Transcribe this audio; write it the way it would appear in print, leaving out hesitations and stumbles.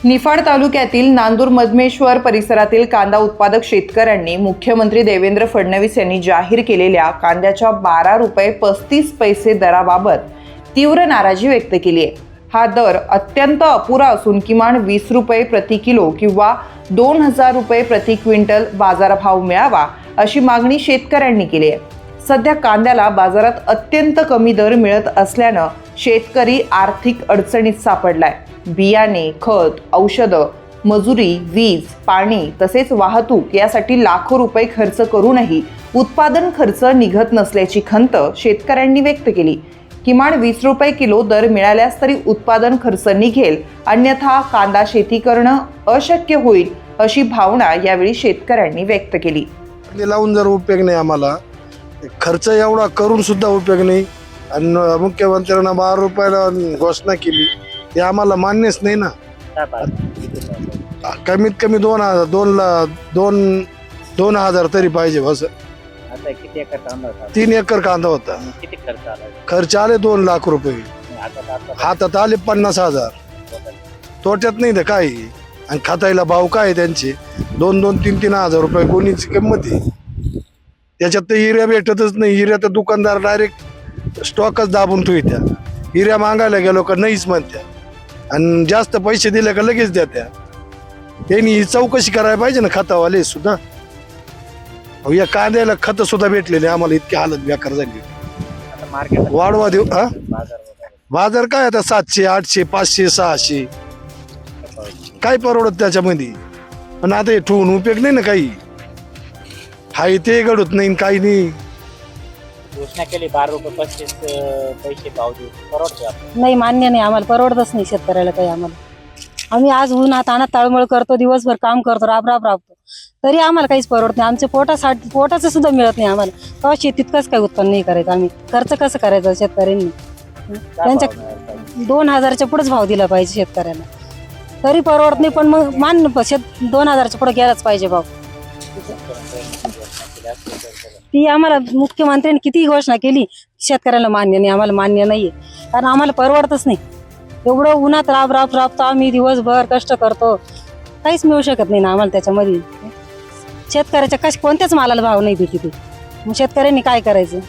निफाड तालुक्यातील नांदूर मधमेश्वर परिसरातील कांदा उत्पादक शेतकऱ्यांनी मुख्यमंत्री देवेंद्र फडणवीस यांनी जाहीर केलेल्या कांद्याच्या 12 रुपये 35 पैसे दराबाबत तीव्र नाराजी व्यक्त केली आहे। हा दर अत्यंत अपुरा असून किमान 20 रुपये प्रति किलो किंवा 2000 रुपये प्रति क्विंटल बाजारभाव मिळावा अशी मागणी शेतकऱ्यांनी केली आहे। सध्या कांद्याला बाजारात अत्यंत कमी दर मिळत असल्यानं शेतकरी आर्थिक अडचणीत सापडलाय। बियाणे, खत, औषधं, मजुरी, वीज, पाणी तसेच वाहतूक यासाठी लाखो रुपये खर्च करूनही उत्पादन खर्च निघत नसल्याची खंत शेतकऱ्यांनी व्यक्त केली। किमान 20 रुपये किलो दर मिळाल्यास तरी उत्पादन खर्च निघेल, अन्यथा कांदा शेती करणं अशक्य होईल अशी भावना यावेळी शेतकऱ्यांनी व्यक्त केली। लावून जर उपयोग नाही, आम्हाला खर्च एवढा करून सुद्धा उपयोग नाही आणि मुख्यमंत्र्यांना 12 रुपयाला घोषणा केली, ते आम्हाला मान्यच नाही ना। कमीत कमी 2000 तरी पाहिजे बस। किती एकर कांदा होता? 3 एकर कांदा होता। किती खर्च आला? खर्च आले 2 लाख रुपये, हातात आले 50,000। तोट्यात नाही तर काय। आणि खतायला भाव काय त्यांचे 2-3 हजार रुपये कोणीची किंमत आहे। त्याच्यात तर हिऱ्या भेटतच नाही। हिऱ्या तर दुकानदार डायरेक्ट स्टॉकच दाबून ठेवत्या। हिऱ्या मागायला गेलो का नाहीच म्हणत्या आणि जास्त पैसे दिले का लगेच द्या। त्यांनी ही चौकशी करायला पाहिजे ना खतावाले सुद्धा। या कांद्याला खत सुद्धा भेटलेले आम्हाला, इतकी हालत बेकार झाली। वाढवा देऊ हा बाजार काय आता 700, 800, 500, 600 काय परवडत त्याच्यामध्ये। पण आता हे ठेवून उपयोग नाही ना काही। हाय ते घडत नाही काही नाही। घोषणा केली 12 रुपये 35 पैसे भाव देऊ, परवडते आपल्याला? नाही, मान्य नाही, आम्हाला परवडतच नाही शेतकऱ्याला काही। आम्ही आज उन्हात तानात ताळमळ करतो, दिवसभर काम करतो, राबतो, तरी आम्हाला काहीच परवडत नाही। आमच्या पोटाचं सुद्धा मिळत नाही आम्हाला। तेव्हा शेतीत कसं काय उत्पन्न नाही करायचं, आम्ही खर्च कसं करायचं शेतकऱ्यांनी? त्यांच्या 2000च्या पुढेच भाव दिला पाहिजे शेतकऱ्याला, तरी परवडत नाही। पण मग 2000च्या पुढे गेलाच पाहिजे भाव। ती आम्हाला मुख्यमंत्र्यांनी किती घोषणा केली, शेतकऱ्याला मान्य नाही, आम्हाला मान्य नाहीये। कारण आम्हाला परवडतच नाही। एवढं उन्हात राबतो आम्ही, दिवसभर कष्ट करतो, काहीच मिळू शकत नाही ना आम्हाला त्याच्यामध्ये। शेतकऱ्याच्या कोणत्याच मालाला भाव नाही भेटत, मग शेतकऱ्यांनी काय करायचं?